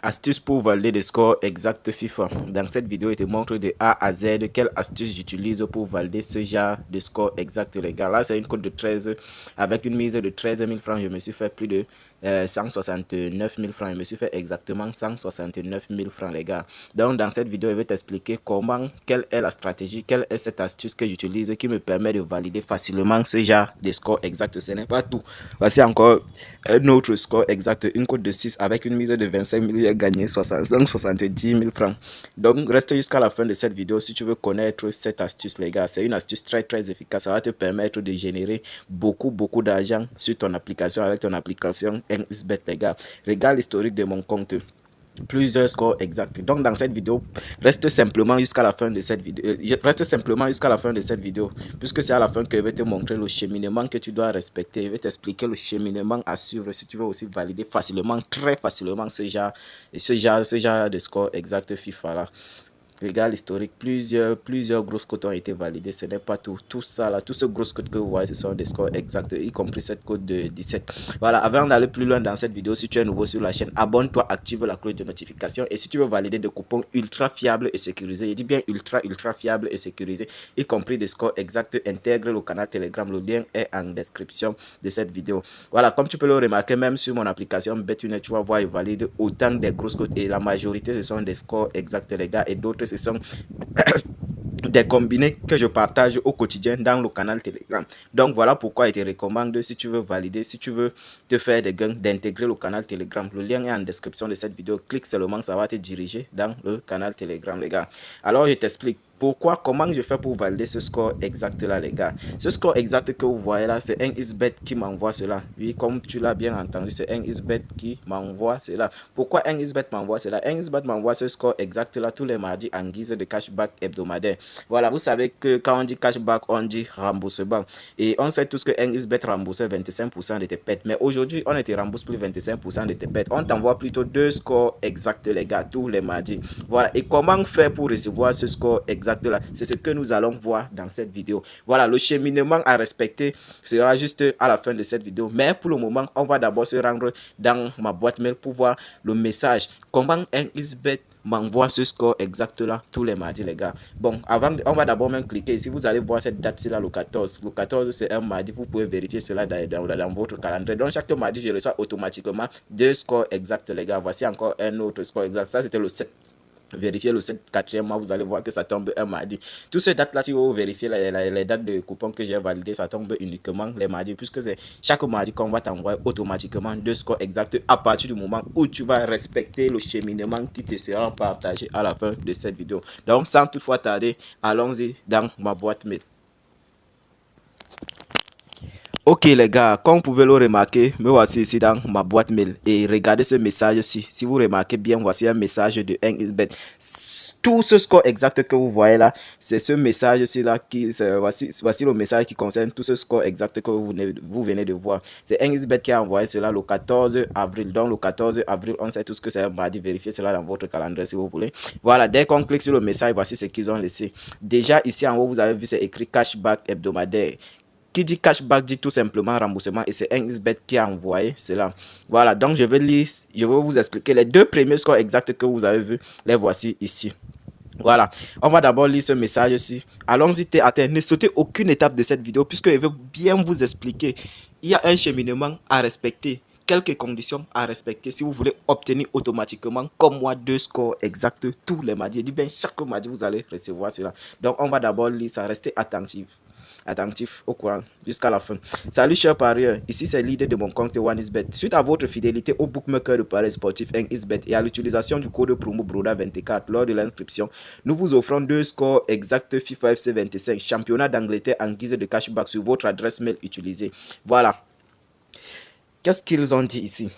Astuce pour valider des scores exacts FIFA. Dans cette vidéo, je te montre de A à Z quelle astuce j'utilise pour valider ce genre de score exact, les gars. Là, c'est une cote de 13 avec une mise de 13 000 francs. Je me suis fait plus de 169 000 francs. Je me suis fait exactement 169 000 francs, les gars. Donc, dans cette vidéo, je vais t'expliquer quelle est la stratégie, quelle est cette astuce que j'utilise qui me permet de valider facilement ce genre de score exact. Ce n'est pas tout. Voici encore un autre score exact, une cote de 6 avec une mise de 25 000, j'ai gagné 70 000 francs. Donc reste jusqu'à la fin de cette vidéo si tu veux connaître cette astuce, les gars. C'est une astuce très efficace. Ça va te permettre de générer beaucoup d'argent sur ton application avec ton application NXBet, les gars. Regarde l'historique de mon compte, plusieurs scores exacts. Donc dans cette vidéo, reste simplement jusqu'à la fin de cette vidéo. Puisque c'est à la fin que je vais te montrer le cheminement que tu dois respecter. Je vais t'expliquer le cheminement à suivre si tu veux aussi valider facilement, très facilement ce genre de score exact FIFA là. Regarde l'historique, plusieurs grosses cotes ont été validées. Ce n'est pas tout. Tout ça là, tous ces grosses cotes que vous voyez, ce sont des scores exacts, y compris cette cote de 17. Voilà, avant d'aller plus loin dans cette vidéo, si tu es nouveau sur la chaîne, abonne-toi, active la cloche de notification. Et si tu veux valider des coupons ultra fiables et sécurisés, je dis bien ultra fiables et sécurisés, y compris des scores exacts, intègre le canal Telegram. Le lien est en description de cette vidéo. Voilà, comme tu peux le remarquer, même sur mon application BetUnet, tu vas voir, il valide autant des grosses cotes. Et la majorité, ce sont des scores exacts, les gars. Et d'autres, ce sont des combinés que je partage au quotidien dans le canal Telegram. Donc voilà pourquoi je te recommande, si tu veux valider, si tu veux te faire des gains, d'intégrer le canal Telegram. Le lien est en description de cette vidéo. Clique seulement, ça va te diriger dans le canal Telegram, les gars. Alors je t'explique. Comment je fais pour valider ce score exact là, les gars. Ce score exact que vous voyez là, c'est NXBet qui m'envoie cela. Oui, comme tu l'as bien entendu, c'est NXBet qui m'envoie cela. Pourquoi NXBet m'envoie cela? NXBet m'envoie ce score exact là tous les mardis en guise de cashback hebdomadaire. Voilà, vous savez que quand on dit cashback, on dit remboursement. Et on sait tous que NXBet rembourse 25% de tes pertes. Mais aujourd'hui, on ne te rembourse plus 25% de tes pertes. On t'envoie plutôt deux scores exacts, les gars, tous les mardis. Voilà, et comment faire pour recevoir ce score exact là? C'est ce que nous allons voir dans cette vidéo. Voilà, le cheminement à respecter sera juste à la fin de cette vidéo. Mais pour le moment, on va d'abord se rendre dans ma boîte mail pour voir le message. Comment NXBet m'envoie ce score exact là tous les mardis, les gars. Bon, avant, on va d'abord même cliquer. Si vous allez voir cette date, c'est là le 14. Le 14, c'est un mardi. Vous pouvez vérifier cela dans votre calendrier. Donc, chaque mardi, je reçois automatiquement deux scores exacts, les gars. Voici encore un autre score exact. Ça, c'était le 7. Vérifiez le 4e mois, vous allez voir que ça tombe un mardi. Toutes ces dates là, si vous vérifiez les dates de coupons que j'ai validées, ça tombe uniquement les mardis, puisque c'est chaque mardi qu'on va t'envoyer automatiquement deux scores exacts à partir du moment où tu vas respecter le cheminement qui te sera partagé à la fin de cette vidéo. Donc sans toutefois tarder, allons-y dans ma boîte mail. Ok les gars, comme vous pouvez le remarquer, me voici ici dans ma boîte mail et regardez ce message-ci. Si vous remarquez bien, voici un message de NXBet. Tout ce score exact que vous voyez là, c'est ce message-ci là voici le message qui concerne tout ce score exact que vous venez de voir. C'est NXBet qui a envoyé cela le 14 avril. Donc le 14 avril, on sait tous que c'est un mardi. Vérifiez cela dans votre calendrier si vous voulez. Voilà, dès qu'on clique sur le message, voici ce qu'ils ont laissé. Déjà ici en haut, vous avez vu, c'est écrit cashback hebdomadaire. Qui dit cashback dit tout simplement remboursement et c'est NXBet qui a envoyé cela. Voilà, donc je vais vous expliquer les deux premiers scores exacts que vous avez vus. Les voici ici. Voilà, on va d'abord lire ce message-ci. Allons-y, ne sautez aucune étape de cette vidéo puisque je vais bien vous expliquer. Il y a un cheminement à respecter, quelques conditions à respecter si vous voulez obtenir automatiquement, comme moi, deux scores exacts tous les mardis. Je dis bien, chaque mardi, vous allez recevoir cela. Donc, on va d'abord lire ça, restez attentif au courant jusqu'à la fin. Salut chers parieurs, ici c'est l'idée de mon compte OneXBet. Suite à votre fidélité au bookmaker de paris sportif NXBet et à l'utilisation du code promo BRODA24 lors de l'inscription, nous vous offrons deux scores exacts FIFA FC 25, championnat d'Angleterre en guise de cashback sur votre adresse mail utilisée. Voilà. Qu'est-ce qu'ils ont dit ici?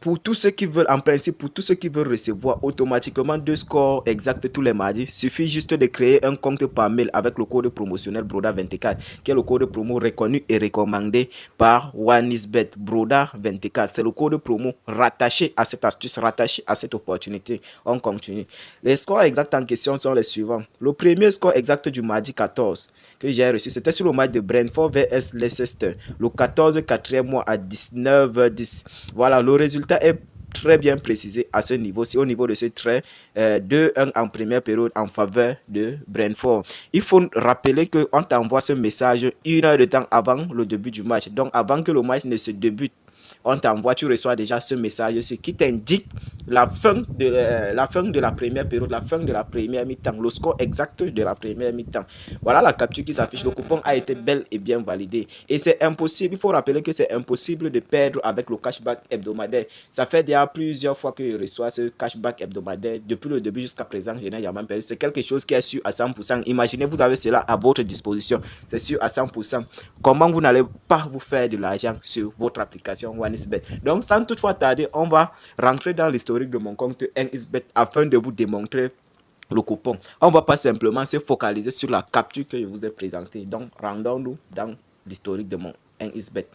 Pour tous ceux qui veulent, en principe, pour tous ceux qui veulent recevoir automatiquement deux scores exacts tous les mardis, suffit juste de créer un compte par mail avec le code promotionnel BRODA24, qui est le code promo reconnu et recommandé par OneXBet. BRODA24, c'est le code promo rattaché à cette astuce, rattaché à cette opportunité. On continue. Les scores exacts en question sont les suivants. Le premier score exact du mardi 14 que j'ai reçu, c'était sur le match de Brentford vs Leicester. Le 14, 4e mois à 19h10. Voilà, le résultat est très bien précisé à ce niveau. C'est au niveau de ce trait 2-1 en première période en faveur de Brentford. Il faut rappeler qu'on t'envoie ce message 1 heure de temps avant le début du match. Donc avant que le match ne se débute, on t'envoie, tu reçois déjà ce message qui t'indique la fin de la première période, la fin de la première mi-temps, le score exact de la première mi-temps. Voilà la capture qui s'affiche. Le coupon a été bel et bien validé. Et c'est impossible, il faut rappeler que c'est impossible de perdre avec le cashback hebdomadaire. Ça fait déjà plusieurs fois que je reçois ce cashback hebdomadaire. Depuis le début jusqu'à présent, je n'ai jamais perdu. C'est quelque chose qui est sûr à 100%. Imaginez, vous avez cela à votre disposition. C'est sûr à 100%. Comment vous n'allez pas vous faire de l'argent sur votre application OneXBet. Donc, sans toutefois tarder, on va rentrer dans l'historique de mon compte OneXBet afin de vous démontrer le coupon. On ne va pas simplement se focaliser sur la capture que je vous ai présentée. Donc, rendons-nous dans l'historique de mon OneXBet.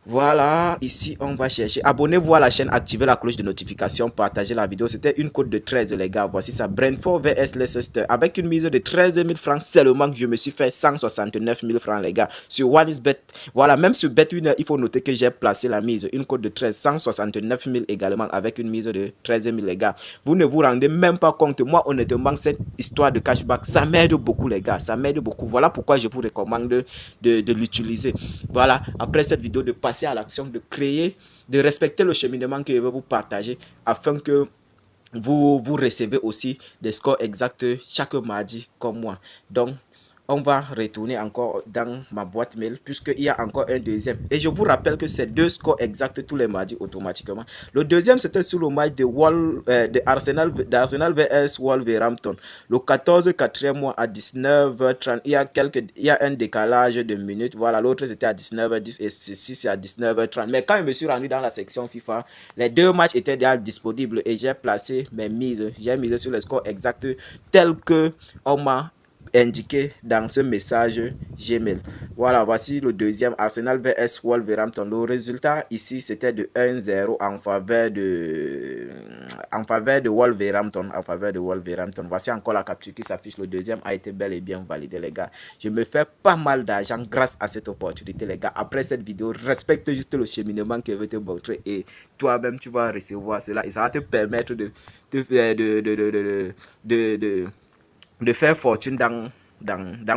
Voilà, ici on va chercher. Abonnez-vous à la chaîne, activez la cloche de notification, partagez la vidéo. C'était une cote de 13 les gars. Voici ça, Brentford vs Leicester. Avec une mise de 13 000 francs seulement que je me suis fait 169 000 francs les gars. Sur OneXBet, voilà, même sur Bet1, il faut noter que j'ai placé la mise. Une cote de 13, 169 000 également avec une mise de 13 000 les gars. Vous ne vous rendez même pas compte. Moi honnêtement, cette histoire de cashback, ça m'aide beaucoup les gars. Ça m'aide beaucoup. Voilà pourquoi je vous recommande de l'utiliser. Voilà, après cette vidéo, de passer à l'action de créer, de respecter le cheminement que je vais vous partager afin que vous recevez aussi des scores exacts chaque mardi comme moi. Donc, on va retourner encore dans ma boîte mail puisqu'il y a encore un deuxième. Et je vous rappelle que c'est 2 scores exacts tous les mardis automatiquement. Le deuxième, c'était sur le match de Arsenal vs Wolverhampton. Le 14/4e mois à 19h30. Il y a un décalage de minutes. Voilà, l'autre c'était à 19h10 et ceci c'est à 19h30. Mais quand je me suis rendu dans la section FIFA, les 2 matchs étaient déjà disponibles et j'ai placé mes mises. J'ai misé sur les scores exacts tels que on m'a indiqué dans ce message Gmail. Voilà, voici le deuxième, Arsenal vs Wolverhampton. Le résultat ici c'était de 1-0 en faveur de Wolverhampton. Voici encore la capture qui s'affiche. Le deuxième a été bel et bien validé les gars. Je me fais pas mal d'argent grâce à cette opportunité les gars. Après cette vidéo, respecte juste le cheminement que je vais te montrer et toi-même tu vas recevoir cela et ça va te permettre de faire fortune dans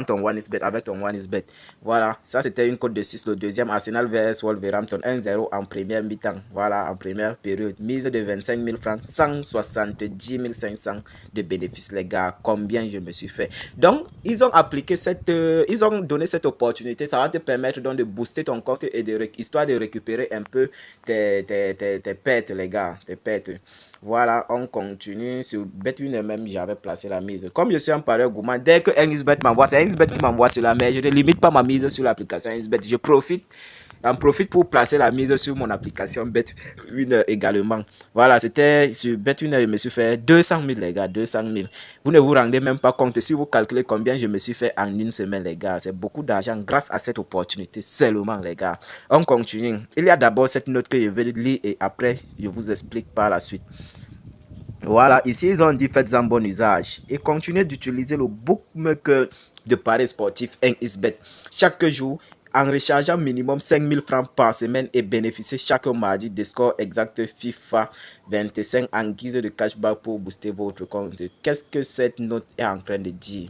ton OneXBet, avec ton OneXBet. Voilà, ça c'était une cote de 6. Le deuxième, Arsenal vs Wolverhampton, 1-0 en première mi-temps. Voilà, en première période. Mise de 25 000 francs, 170 500 de bénéfices, les gars. Combien je me suis fait. Donc, ils ont appliqué ils ont donné cette opportunité. Ça va te permettre donc de booster ton compte et histoire de récupérer un peu tes pertes, les gars. Tes pertes. Voilà, on continue. Sur Bet1 même, j'avais placé la mise. Comme je suis un parieur gourmand, dès que OneXBet m'envoie, c'est OneXBet qui m'envoie cela, mais je ne limite pas ma mise sur l'application OneXBet. J'en profite pour placer la mise sur mon application Bet1 également. Voilà, c'était sur Bet1, je me suis fait 200 000 les gars, 200 000. Vous ne vous rendez même pas compte si vous calculez combien je me suis fait en une semaine les gars. C'est beaucoup d'argent grâce à cette opportunité seulement les gars. On continue. Il y a d'abord cette note que je vais lire et après je vous explique par la suite. Voilà, ici ils ont dit faites-en bon usage et continuez d'utiliser le bookmaker de paris sportif OneXBet chaque jour en rechargeant minimum 5 000 francs par semaine et bénéficiez chaque mardi des scores exacts FIFA 25 en guise de cashback pour booster votre compte. Qu'est-ce que cette note est en train de dire?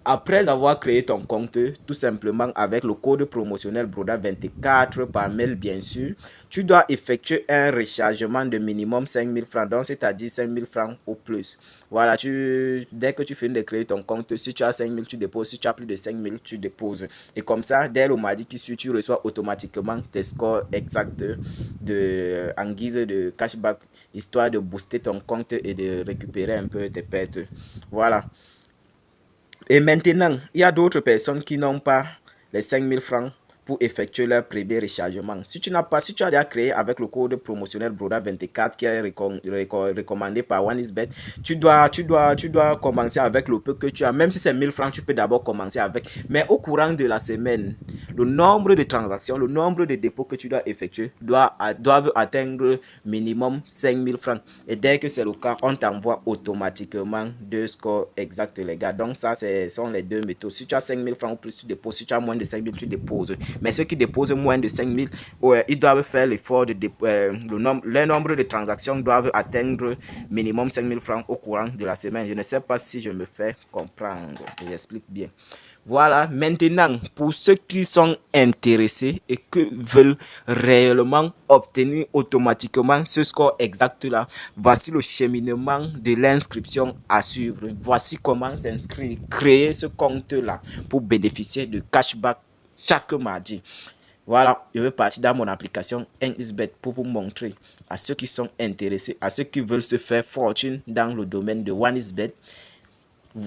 Après avoir créé ton compte, tout simplement avec le code promotionnel BRODA24 par mail bien sûr, tu dois effectuer un rechargement de minimum 5 000 francs, donc c'est-à-dire 5 000 francs au plus. Voilà, dès que tu finis de créer ton compte, si tu as 5 000, tu déposes, si tu as plus de 5 000, tu déposes. Et comme ça, dès le mardi qui suit, tu reçois automatiquement tes scores exacts en guise de cashback, histoire de booster ton compte et de récupérer un peu tes pertes. Voilà. Et maintenant, il y a d'autres personnes qui n'ont pas les 5 000 francs pour effectuer leur premier rechargement. Si tu as déjà créé avec le code promotionnel BRODA24 qui est recommandé par OneXBet, tu dois commencer avec le peu que tu as. Même si c'est 1000 francs, tu peux d'abord commencer avec. Mais au courant de la semaine, le nombre de transactions, le nombre de dépôts que tu dois effectuer doivent atteindre minimum 5 000 francs. Et dès que c'est le cas, on t'envoie automatiquement 2 scores exacts les gars. Donc ça, ce sont les deux méthodes. Si tu as 5 000 francs ou plus, tu déposes. Si tu as moins de 5 000, tu déposes. Mais ceux qui déposent moins de 5 000, ils doivent faire l'effort de le nombre de transactions doivent atteindre minimum 5 000 francs au courant de la semaine. Je ne sais pas si je me fais comprendre. J'explique bien. Voilà, maintenant, pour ceux qui sont intéressés et qui veulent réellement obtenir automatiquement ce score exact là, voici le cheminement de l'inscription à suivre. Voici comment s'inscrire, créer ce compte là pour bénéficier de cashback chaque mardi. Voilà, je vais partir dans mon application NXBet pour vous montrer à ceux qui sont intéressés, à ceux qui veulent se faire fortune dans le domaine de OneXBet,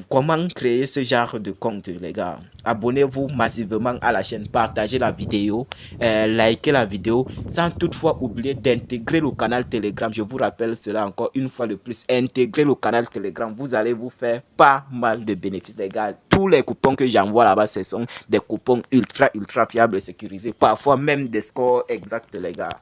comment créer ce genre de compte, les gars. Abonnez-vous massivement à la chaîne, partagez la vidéo, likez la vidéo, sans toutefois oublier d'intégrer le canal Telegram. Je vous rappelle cela encore une fois de plus, intégrer le canal Telegram, vous allez vous faire pas mal de bénéfices, les gars. Tous les coupons que j'envoie là-bas, ce sont des coupons ultra fiables et sécurisés, parfois même des scores exacts, les gars.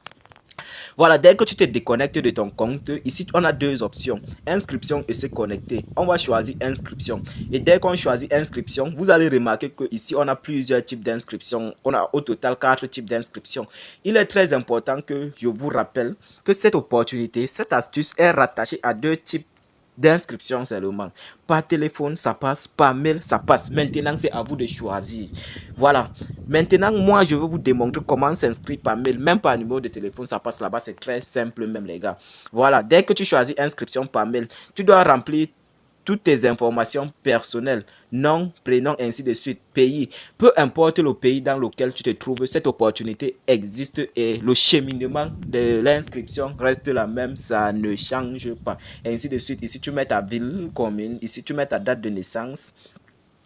Voilà, dès que tu te déconnectes de ton compte, ici on a deux options, inscription et se connecter. On va choisir inscription. Et dès qu'on choisit inscription, vous allez remarquer que ici on a plusieurs types d'inscription. On a au total 4 types d'inscription. Il est très important que je vous rappelle que cette opportunité, cette astuce est rattachée à 2 types d'inscription seulement. Par téléphone, ça passe. Par mail, ça passe. Maintenant, c'est à vous de choisir. Voilà. Maintenant, moi, je vais vous démontrer comment s'inscrire par mail. Même par numéro de téléphone, ça passe là-bas. C'est très simple même, les gars. Voilà. Dès que tu choisis inscription par mail, tu dois remplir toutes tes informations personnelles, nom, prénom, ainsi de suite, pays. Peu importe le pays dans lequel tu te trouves, cette opportunité existe et le cheminement de l'inscription reste la même, ça ne change pas. Ainsi de suite, ici tu mets ta ville, commune, ici tu mets ta date de naissance.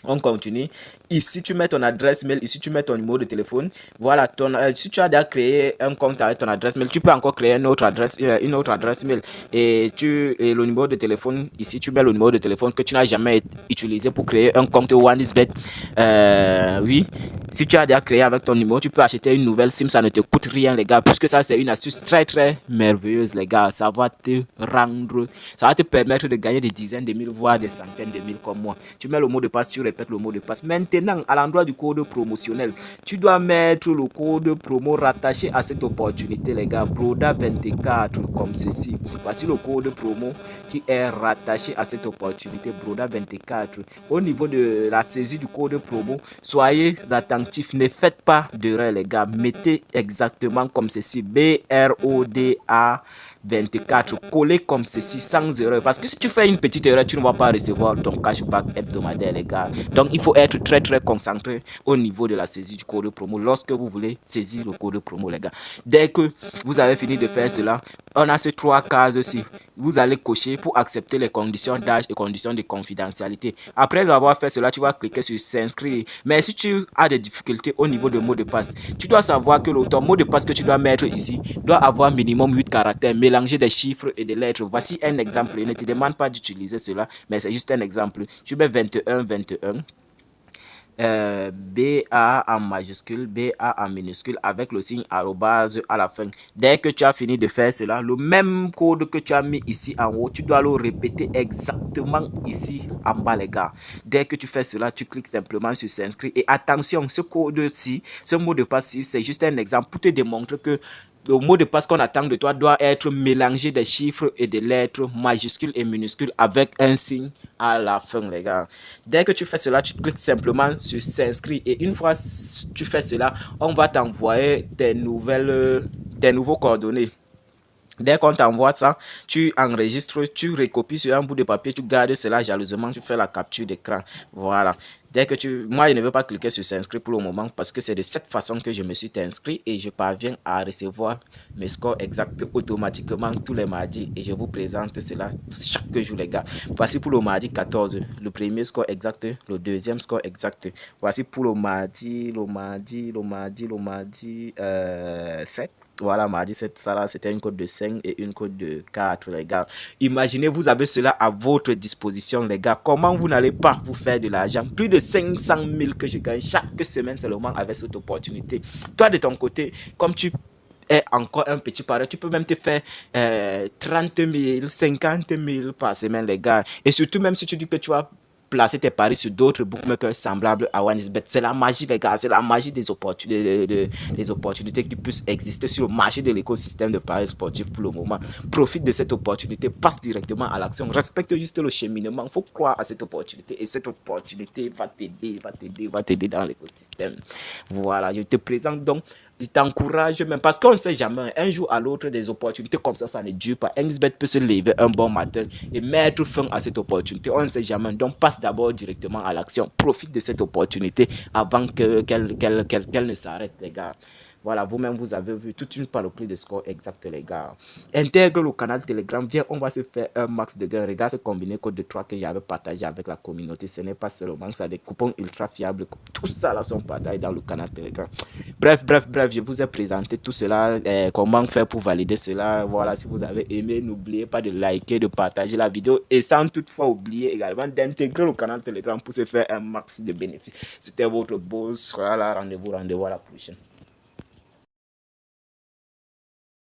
On continue. Ici, tu mets ton adresse mail. Ici, tu mets ton numéro de téléphone. Voilà. Si tu as déjà créé un compte avec ton adresse mail, tu peux encore créer une autre adresse mail. Et le numéro de téléphone, ici, tu mets le numéro de téléphone que tu n'as jamais utilisé pour créer un compte OneXBet. Oui. Si tu as déjà créé avec ton numéro, tu peux acheter une nouvelle SIM. Ça ne te coûte rien, les gars. Puisque ça, c'est une astuce très merveilleuse, les gars. Ça va te permettre de gagner des dizaines de mille, voire des centaines de mille comme moi. Tu mets le mot de passe, tu répètes le mot de passe. Maintenant, à l'endroit du code promotionnel, tu dois mettre le code promo rattaché à cette opportunité, les gars. Broda24, comme ceci. Voici le code promo qui est rattaché à cette opportunité, Broda24. Au niveau de la saisie du code promo, soyez attentifs, ne faites pas d'erreur, les gars. Mettez exactement comme ceci, BRODA 24, collé comme ceci sans erreur, parce que si tu fais une petite erreur, tu ne vas pas recevoir ton cashback hebdomadaire, les gars. Donc il faut être très concentré au niveau de la saisie du code promo lorsque vous voulez saisir le code promo, les gars. Dès que vous avez fini de faire cela, on a ces 3 cases-ci. Vous allez cocher pour accepter les conditions d'âge et conditions de confidentialité. Après avoir fait cela, tu vas cliquer sur s'inscrire. Mais si tu as des difficultés au niveau de mot de passe, tu dois savoir que ton mot de passe que tu dois mettre ici doit avoir minimum 8 caractères, mélanger des chiffres et des lettres. Voici un exemple. Je ne te demande pas d'utiliser cela, mais c'est juste un exemple. Tu mets 21. BA en majuscule, BA en minuscule avec le signe arrobase à la fin. Dès que tu as fini de faire cela, le même code que tu as mis ici en haut, tu dois le répéter exactement ici en bas, les gars. Dès que tu fais cela, tu cliques simplement sur s'inscrire. Et attention, ce code-ci, ce mot de passe-ci, c'est juste un exemple pour te démontrer que le mot de passe qu'on attend de toi doit être mélangé des chiffres et des lettres majuscules et minuscules avec un signe à la fin, les gars. Dès que tu fais cela, tu cliques simplement sur s'inscrire. Et une fois tu fais cela, on va t'envoyer tes nouveaux coordonnées. Dès qu'on t'envoie ça, tu enregistres, tu recopies sur un bout de papier, tu gardes cela jalousement, tu fais la capture d'écran. Voilà. Dès que moi, je ne veux pas cliquer sur s'inscrire pour le moment parce que c'est de cette façon que je me suis inscrit et je parviens à recevoir mes scores exacts automatiquement tous les mardis et je vous présente cela chaque jour, les gars. Voici pour le mardi 14, le premier score exact, le deuxième score exact. Voici pour le mardi 7. Voilà, mardi, ça là, c'était une code de 5 et une code de 4, les gars. Imaginez, vous avez cela à votre disposition, les gars. Comment vous n'allez pas vous faire de l'argent? Plus de 500 000 que je gagne chaque semaine seulement avec cette opportunité. Toi, de ton côté, comme tu es encore un petit pari, tu peux même te faire 30 000, 50 000 par semaine, les gars. Et surtout, même si tu dis que tu vas placer tes paris sur d'autres bookmakers semblables à OneXBet. C'est la magie, les gars. C'est la magie des opportunités qui puissent exister sur le marché de l'écosystème de paris sportifs pour le moment. Profite de cette opportunité, passe directement à l'action, respecte juste le cheminement. Il faut croire à cette opportunité et cette opportunité va t'aider dans l'écosystème. Voilà, je te présente donc, je t'encourage même parce qu'on ne sait jamais, un jour à l'autre, des opportunités comme ça ne dure pas. OneXBet peut se lever un bon matin et mettre fin à cette opportunité. On ne sait jamais, donc passe d'abord directement à l'action. Profite de cette opportunité avant qu'elle ne s'arrête, les gars. Voilà, vous-même, vous avez vu toute une panoplie de scores exacts, les gars. Intègre le canal Telegram. Viens, on va se faire un max de gains. Regarde ce combiné code de 3 que j'avais partagé avec la communauté. Ce n'est pas seulement ça, des coupons ultra fiables. Tout ça, là, sont partagés dans le canal Telegram. Bref, je vous ai présenté tout cela. Comment faire pour valider cela. Voilà, si vous avez aimé, n'oubliez pas de liker, de partager la vidéo. Et sans toutefois oublier également d'intégrer le canal Telegram pour se faire un max de bénéfices. C'était votre boss. Voilà, rendez-vous à la prochaine.